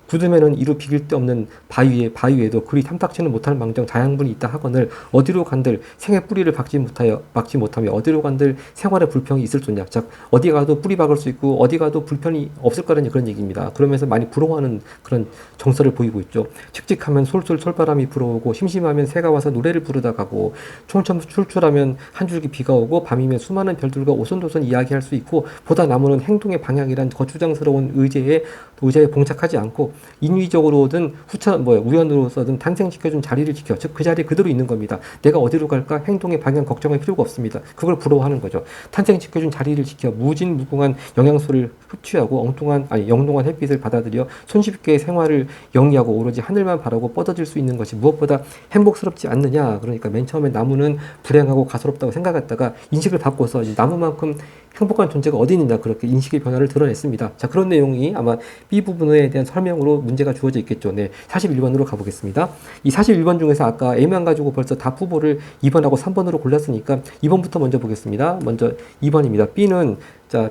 굳음에는 이루 비길 데 없는 바위에도 그리 탐탁지는 못할 망정 다양분이 있다 하거늘 어디로 간들 생의 뿌리를 박지 못하며 어디로 간들 생활의 불평이 있을 소냐. 즉 어디 가도 뿌리 박을 수 있고 어디 가도 불편이 없을 거라는 그런 얘기입니다. 그러면서 많이 부러워하는 그런 정서를 보이고 있죠. 칙칙하면 솔솔 솔바람이 불어오고 심심하면 새가 와서 노래를 부르다 가고 출출하면 한 줄기 비가 오고 밤이면 수많은 별들과 오손도손 이야기할 수 있고 보다 나무는 행동의 방향이란 거추장스러운 의제에 봉착하지 않고 인위적으로든 우연으로서든 탄생시켜준 자리를 지켜, 즉 그 자리에 그대로 있는 겁니다. 내가 어디로 갈까 행동의 방향 걱정할 필요가 없습니다. 그걸 부러워하는 거죠. 탄생시켜준 자리를 지켜 무궁한 영양소를 흡취하고 영롱한 햇빛을 받아들여 손쉽게 생활을 영위하고 오로지 하늘만 바라고 뻗어질 수 있는 것이 무엇보다 행복스럽지 않느냐. 그러니까 맨 처음에 나무는 불행하고 가소롭다고 생각했다가 인식을 바꿔서 이제 나무만큼 행복한 존재가 어디 있느냐, 그렇게 인식의 변화를 드러냈습니다. 자, 그런 내용이 아마 B 부분에 대한 설명으로 문제가 주어져 있겠죠. 네, 41번으로 가보겠습니다. 이 41번 중에서 아까 A만 가지고 벌써 답 후보를 2번하고 3번으로 골랐으니까 2번부터 먼저 보겠습니다. 먼저 2번입니다. B는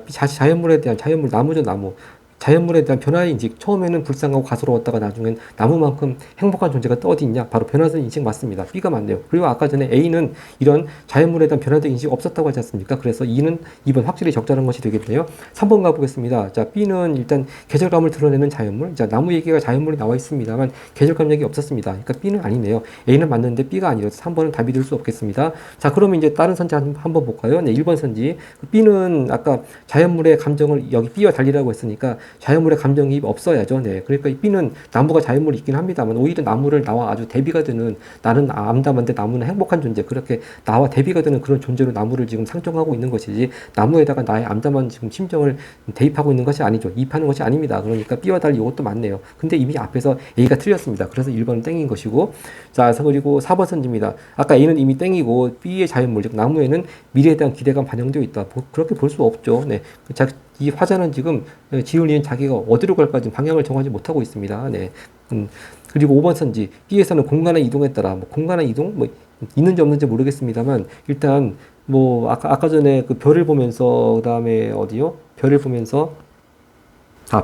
자연물에 대한 자연물, 나무죠, 나무. 자연물에 대한 변화의 인식, 처음에는 불쌍하고 가소로웠다가 나중엔 나무만큼 행복한 존재가 또 어디 있냐? 바로 변화의 인식 맞습니다. B가 맞네요. 그리고 아까 전에 A는 이런 자연물에 대한 변화의 인식 없었다고 하지 않습니까? 그래서 2번 확실히 적절한 것이 되겠네요. 3번 가보겠습니다. 자, B는 일단 계절감을 드러내는 자연물. 자, 나무 얘기가 자연물이 나와 있습니다만 계절감 얘기 없었습니다. 그러니까 B는 아니네요. A는 맞는데 B가 아니라서 3번은 답이 될 수 없겠습니다. 자, 그러면 이제 다른 선지 한번 볼까요? 네, 1번 선지. B는 아까 자연물의 감정을 여기 B와 달리라고 했으니까 자연물의 감정이입 없어야죠. 네, 그러니까 이 B는 나무가 자연물이 있긴 합니다만 오히려 나무를 나와 아주 대비가 되는, 나는 암담한데 나무는 행복한 존재, 그렇게 나와 대비가 되는 그런 존재로 나무를 지금 상정하고 있는 것이지 나무에다가 나의 암담한 지금 심정을 대입하고 있는 것이 아니죠. 이입하는 것이 아닙니다. 그러니까 B와 달리 이것도 맞네요. 근데 이미 앞에서 A가 틀렸습니다. 그래서 1번은 땡인 것이고, 자, 그리고 4번 선지입니다. 아까 A는 이미 땡이고 B의 자연물, 즉 나무에는 미래에 대한 기대감 반영되어 있다. 그렇게 볼 수 없죠. 네. 자, 이 화자는 지금 지훈이는 자기가 어디로 갈까 지금 방향을 정하지 못하고 있습니다. 네. 그리고 5번 선지, B에서는 공간의 이동에 따라 뭐 공간의 이동 뭐 있는지 없는지 모르겠습니다만 일단 뭐 아까 전에 그 별을 보면서, 그다음에 어디요? 별을 보면서,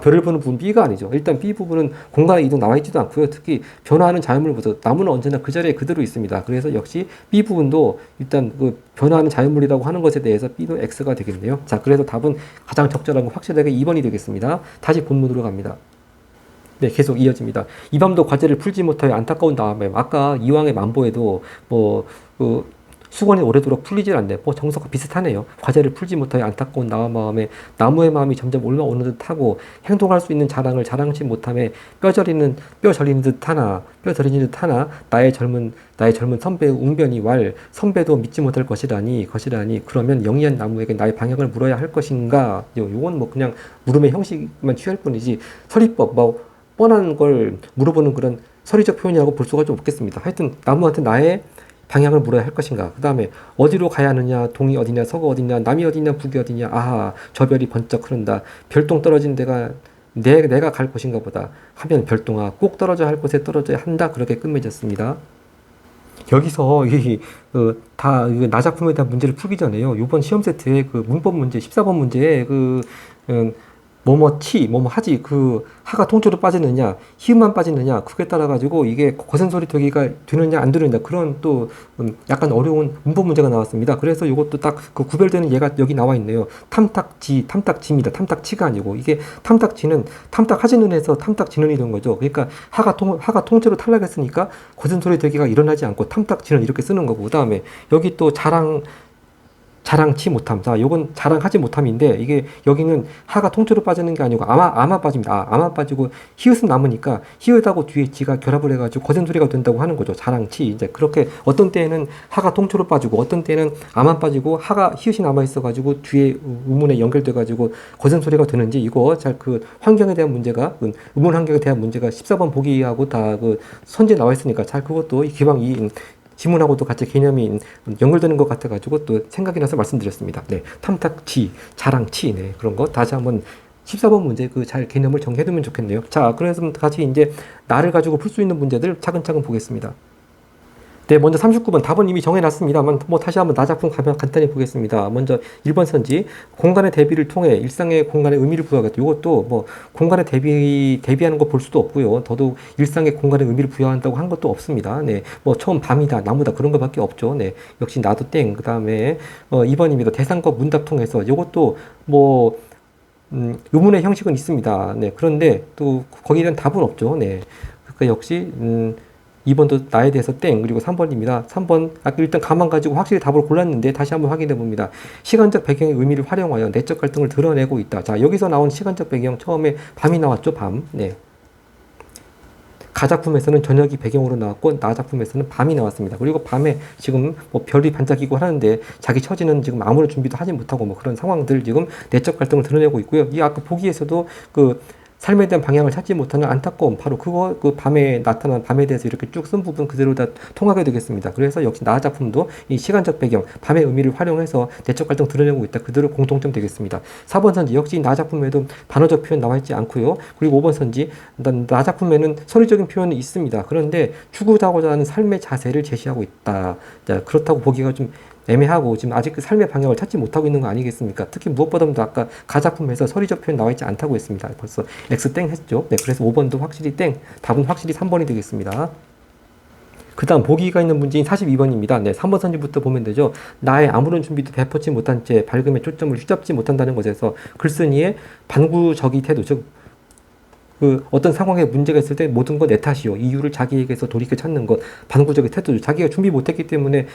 별을 보는 부분 B가 아니죠. 일단 B 부분은 공간의 이동 나와 있지도 않고요. 특히 변화하는 자연물보다 나무는 언제나 그 자리에 그대로 있습니다. 그래서 역시 B 부분도 일단 그 변화하는 자연물이라고 하는 것에 대해서 B도 X가 되겠네요. 자, 그래서 답은 가장 적절한 건 확실하게 2번이 되겠습니다. 다시 본문으로 갑니다. 네, 계속 이어집니다. 이 밤도 과제를 풀지 못하여 안타까운 다음에, 아까 이왕의 만보에도 수건이 오래도록 풀리질 않네. 정서가 비슷하네요. 과제를 풀지 못하여 안타까운 나와 마음에 나무의 마음이 점점 올라오는 듯하고 행동할 수 있는 자랑을 자랑치 못함에 뼈 저리는 듯 하나 나의 젊은 선배의 웅변이 선배도 믿지 못할 것이라니 그러면 영리한 나무에게 나의 방향을 물어야 할 것인가? 요건 뭐 그냥 물음의 형식만 취할 뿐이지 서리법 뻔한 걸 물어보는 그런 서리적 표현이라고 볼 수가 좀 없겠습니다. 하여튼 나무한테 나의 방향을 물어야 할 것인가. 그 다음에 어디로 가야 하느냐, 동이 어디냐, 서가 어디냐, 남이 어디냐, 북이 어디냐. 아하, 저 별이 번쩍 흐른다. 별똥 떨어진 데가 내가 갈 것인가 보다 하면 별똥아 꼭 떨어져야 할 곳에 떨어져야 한다. 그렇게 끝맺었습니다. 여기서 나 작품에 대한 문제를 풀기 전에요. 이번 시험 세트에 그 문법 문제 14번 문제에 뭐뭐 하지, 하가 통째로 빠지느냐, 히읗만 빠지느냐, 그게 따라 가지고 이게 거센 소리 되기가 되느냐 안 되느냐, 그런 또 약간 어려운 문법 문제가 나왔습니다. 그래서 이것도 딱 그 구별되는 예가 여기 나와 있네요. 탐탁지입니다. 탐탁치가 아니고, 이게 탐탁지는 탐탁하지는 해서 탐탁지는이 된 거죠. 그러니까 하가 통째로 탈락했으니까 거센 소리 되기가 일어나지 않고 탐탁지는 이렇게 쓰는 거고, 그 다음에 여기 또 자랑치 못함. 자, 요건 자랑하지 못함인데, 이게 여기는 하가 통째로 빠지는 게 아니고 아마 빠집니다. 아마 빠지고 히읗은 남으니까 히읗하고 뒤에 지가 결합을 해가지고 거센 소리가 된다고 하는 거죠. 자랑치. 이제 그렇게 어떤 때에는 하가 통째로 빠지고 어떤 때는 아만 빠지고 히읗이 남아 있어가지고 뒤에 우문에 연결돼가지고 거센 소리가 되는지, 이거 잘 환경에 대한 문제가, 우문 환경에 대한 문제가 14번 보기하고 다 선지에 나와 있으니까 잘 그것도 기왕 지문하고도 같이 개념이 연결되는 것 같아가지고 또 생각이 나서 말씀드렸습니다. 네, 탐탁치, 자랑치, 네, 그런 거 다시 한번 14번 문제 잘 개념을 정리해두면 좋겠네요. 자, 그래서 같이 이제 나를 가지고 풀 수 있는 문제들 차근차근 보겠습니다. 네, 먼저 39번 답은 이미 정해놨습니다만 다시 한번 나 작품 간단히 보겠습니다. 먼저 1번 선지, 공간의 대비를 통해 일상의 공간에 의미를 부여하겠다. 이것도 공간의 대비하는 거 볼 수도 없고요. 더더욱 일상의 공간에 의미를 부여한다고 한 것도 없습니다. 네, 처음 밤이다, 나무다 그런 거밖에 없죠. 네, 역시 나도 땡. 그 다음에 2번입니다. 대상과 문답 통해서 이것도 요문의 형식은 있습니다. 네, 그런데 또 거기에 대한 답은 없죠. 네, 그러니까 역시 2번도 나에 대해서 땡. 그리고 3번입니다. 3번 일단 가만 가지고 확실히 답을 골랐는데 다시 한번 확인해 봅니다. 시간적 배경의 의미를 활용하여 내적 갈등을 드러내고 있다. 자, 여기서 나온 시간적 배경, 처음에 밤이 나왔죠. 밤. 네. 가작품에서는 저녁이 배경으로 나왔고 나 작품에서는 밤이 나왔습니다. 그리고 밤에 지금 별이 반짝이고 하는데 자기 처지는 지금 아무런 준비도 하지 못하고 그런 상황들 지금 내적 갈등을 드러내고 있고요. 이 아까 보기에서도 삶에 대한 방향을 찾지 못하는 안타까움, 바로 밤에 나타난 밤에 대해서 이렇게 쭉 쓴 부분 그대로 다 통하게 되겠습니다. 그래서 역시 나 작품도 이 시간적 배경, 밤의 의미를 활용해서 내적 갈등 드러내고 있다. 그대로 공통점 되겠습니다. 4번 선지 역시 나 작품에도 반어적 표현 나와 있지 않고요. 그리고 5번 선지 나 작품에는 선의적인 표현이 있습니다. 그런데 추구하고자 하는 삶의 자세를 제시하고 있다. 자, 그렇다고 보기가 좀 애매하고 지금 아직 그 삶의 방향을 찾지 못하고 있는 거 아니겠습니까? 특히 무엇보다도 아까 가작품에서 서리적 표현 나와 있지 않다고 했습니다. 벌써 X 땡 했죠. 네, 그래서 5번도 확실히 땡. 답은 확실히 3번이 되겠습니다. 그 다음 보기가 있는 문제인 42번입니다. 네, 3번 선지부터 보면 되죠. 나의 아무런 준비도 베풀지 못한 채 발음의 초점을 휘잡지 못한다는 것에서 글쓴이의 반구적이 태도, 즉 그 어떤 상황에 문제가 있을 때 모든 건 내 탓이요. 이유를 자기에게서 돌이켜 찾는 것, 반구적인 태도죠. 자기가 준비 못했기 때문에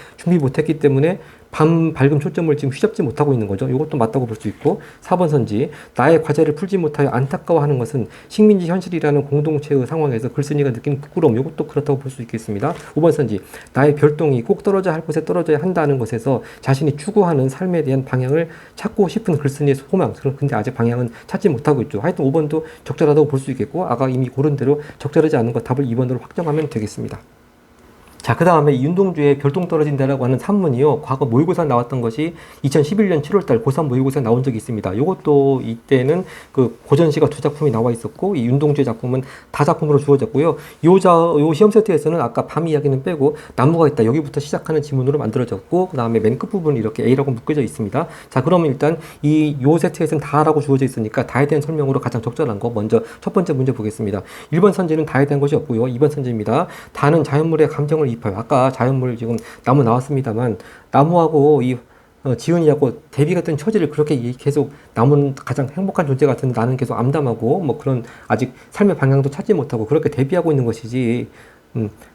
밝은 초점을 지금 휘잡지 못하고 있는 거죠. 이것도 맞다고 볼 수 있고 4번 선지 나의 과제를 풀지 못하여 안타까워하는 것은 식민지 현실이라는 공동체의 상황에서 글쓴이가 느끼는 부끄러움, 이것도 그렇다고 볼 수 있겠습니다. 5번 선지 나의 별동이 꼭 떨어져야 할 곳에 떨어져야 한다는 것에서 자신이 추구하는 삶에 대한 방향을 찾고 싶은 글쓴이의 소망, 근데 아직 방향은 찾지 못하고 있죠. 하여튼 5번도 적절하다고 볼 수 있겠고 아까 이미 고른 대로 적절하지 않은 것 답을 2번으로 확정하면 되겠습니다. 자, 그 다음에 윤동주의 별똥 떨어진다라고 하는 산문이요. 과거 모의고사 나왔던 것이 2011년 7월달 고3 모의고사 나온 적이 있습니다. 이것도 이때는 그 고전시가 2작품이 나와 있었고, 이 윤동주의 작품은 다작품으로 주어졌고요. 요 시험 세트에서는 아까 밤 이야기는 빼고 나무가 있다. 여기부터 시작하는 지문으로 만들어졌고, 그 다음에 맨 끝부분이 이렇게 A라고 묶여져 있습니다. 자, 그러면 일단 요 세트에서는 다라고 주어져 있으니까 다에 대한 설명으로 가장 적절한 거 먼저 첫 번째 문제 보겠습니다. 1번 선지는 다에 대한 것이 없고요. 2번 선지입니다. 다는 자연물의 감정을 입혀요. 아까 자연물 지금 나무 나왔습니다만 나무하고 이 지은이하고 대비 같은 처지를 그렇게 계속 나무는 가장 행복한 존재 같은데 나는 계속 암담하고 뭐 그런 아직 삶의 방향도 찾지 못하고 그렇게 대비하고 있는 것이지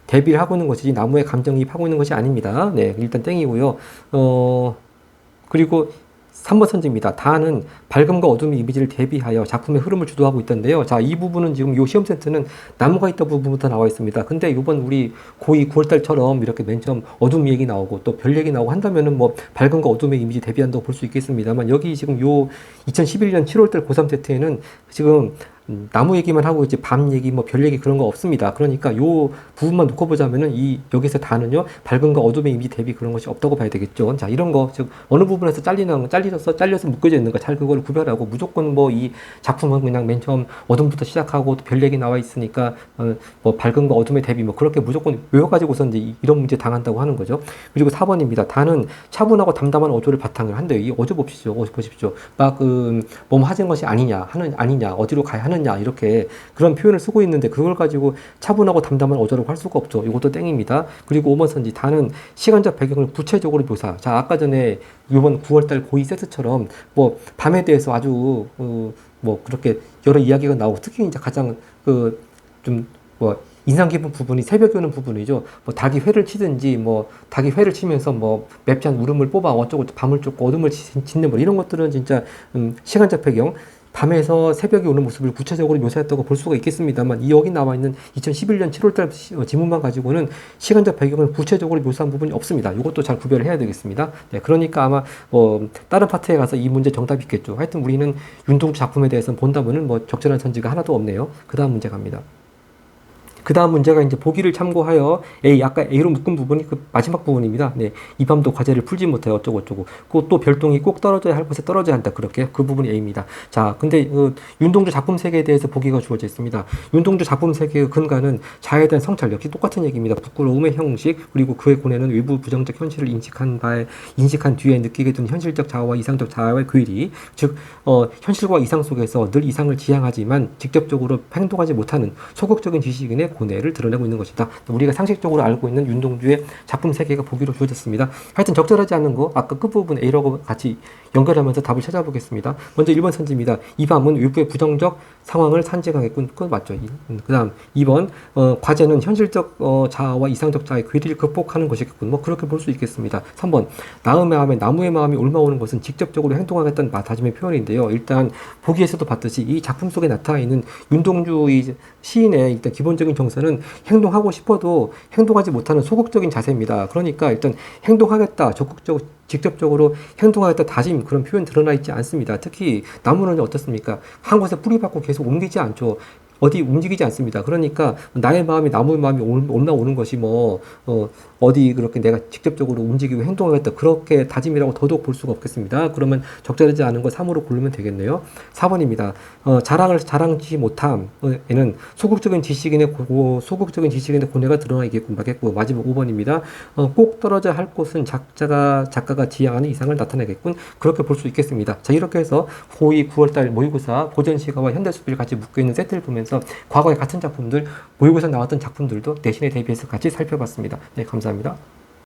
대비를 하고 있는 것이지 나무의 감정이입하고 있는 것이 아닙니다. 네, 일단 땡이고요. 그리고 3번 선지입니다. 다는 밝음과 어둠의 이미지를 대비하여 작품의 흐름을 주도하고 있던데요. 자, 이 부분은 지금 요 시험 세트는 나무가 있다 부분부터 나와 있습니다. 근데 이번 우리 고2 9월달처럼 이렇게 맨 처음 어둠 얘기 나오고 또 별 얘기 나오고 한다면은 뭐 밝음과 어둠의 이미지 대비한다고 볼 수 있겠습니다만 여기 지금 요 2011년 7월달 고3 세트에는 지금 나무 얘기만 하고 이제 밤 얘기 뭐 별 얘기 그런 거 없습니다. 그러니까 요 부분만 놓고 보자면은 이 여기서 다는요 밝음과 어둠의 이미지 대비 그런 것이 없다고 봐야 되겠죠. 자, 이런 거 즉 어느 부분에서 잘려서 묶여져 있는 거 잘 그걸 구별하고 무조건 뭐 이 작품은 그냥 맨 처음 어둠부터 시작하고 또 별 얘기 나와 있으니까 뭐 밝음과 어둠의 대비 뭐 그렇게 무조건 외워가지고서 이제 이런 문제 당한다고 하는 거죠. 그리고 4번입니다. 다는 차분하고 담담한 어조를 바탕을 한대요. 이 어조 보십시오. 막 뭐 하는 것이 아니냐 어디로 가야 하느냐 이렇게 그런 표현을 쓰고 있는데 그걸 가지고 차분하고 담담한 어조라고 할 수가 없죠. 이것도 땡입니다. 그리고 5번 선지 다는 시간적 배경을 구체적으로 묘사. 자, 아까 전에 이번 9월달 고2 세트처럼 뭐 밤에 대해서 아주 뭐 그렇게 여러 이야기가 나오고 특히 이제 가장 좀 뭐 인상 깊은 부분이 새벽에 오는 부분이죠. 뭐 닭이 회를 치든지 뭐 닭이 회를 치면서 뭐 맵지 않은 울음을 뽑아 어쩌고 밤을 쫓고 어둠을 짓는 뭐 이런 것들은 진짜 시간적 배경 밤에서 새벽에 오는 모습을 구체적으로 묘사했다고 볼 수가 있겠습니다만 이 여기 나와 있는 2011년 7월달 지문만 가지고는 시간적 배경을 구체적으로 묘사한 부분이 없습니다. 이것도 잘 구별을 해야 되겠습니다. 네, 그러니까 아마 다른 파트에 가서 이 문제 정답이 있겠죠. 하여튼 우리는 윤동주 작품에 대해서는 본다면은 뭐 적절한 선지가 하나도 없네요. 그 다음 문제 갑니다. 그 다음 문제가 이제 보기를 참고하여 아까 A로 묶은 부분이 그 마지막 부분입니다. 네, 이 밤도 과제를 풀지 못해 어쩌고. 또 별똥이 꼭 떨어져야 할 곳에 떨어져야 한다. 그렇게 그 부분이 A입니다. 자, 근데 윤동주 작품 세계에 대해서 보기가 주어져 있습니다. 윤동주 작품 세계의 근간은 자아에 대한 성찰 역시 똑같은 얘기입니다. 부끄러움의 형식 그리고 그의 고뇌는 외부 부정적 현실을 인식한 뒤에 느끼게 된 현실적 자아와 이상적 자아의 괴리, 즉 현실과 이상 속에서 늘 이상을 지향하지만 직접적으로 행동하지 못하는 소극적인 지식인의 고뇌를 드러내고 있는 것이다. 우리가 상식적으로 알고 있는 윤동주의 작품 세계가 보기로 주어졌습니다. 하여튼 적절하지 않은 거 아까 끝부분 A라고 같이 연결하면서 답을 찾아보겠습니다. 먼저 1번 선지입니다. 이 밤은 외부의 부정적 상황을 산책하겠군. 그건 맞죠. 그 다음 2번 과제는 현실적 자아와 이상적 자아의 괴리를 극복하는 것이겠군. 뭐 그렇게 볼 수 있겠습니다. 3번 나무의 마음이 옮아오는 것은 직접적으로 행동하겠다는 다짐의 표현인데요. 일단 보기에서도 봤듯이 이 작품 속에 나타나 있는 윤동주 시인의 일단 기본적인 정서는 행동하고 싶어도 행동하지 못하는 소극적인 자세입니다. 그러니까 일단 행동하겠다, 직접적으로 행동하겠다 다짐 그런 표현 드러나 있지 않습니다. 특히 나무는 어떻습니까? 한 곳에 뿌리 박고 계속 옮기지 않죠. 어디 움직이지 않습니다. 그러니까 나의 마음이 나무의 마음이 올라오는 것이 어디 그렇게 내가 직접적으로 움직이고 행동하겠다. 그렇게 다짐이라고 더더욱 볼 수가 없겠습니다. 그러면 적절하지 않은 거 3으로 고르면 되겠네요. 4번입니다. 자랑치 못함에는 소극적인 지식인의 고뇌가 드러나겠고 마겠고. 마지막 5번입니다. 꼭 떨어져 할 곳은 작가가 지향하는 이상을 나타내겠군. 그렇게 볼 수 있겠습니다. 자, 이렇게 해서 고2 9월달 모의고사 고전시가와 현대수비를 같이 묶여있는 세트를 보면서 과거의 같은 작품들, 모의고사 나왔던 작품들도 내신에 대비해서 같이 살펴봤습니다. 네, 감사합니다.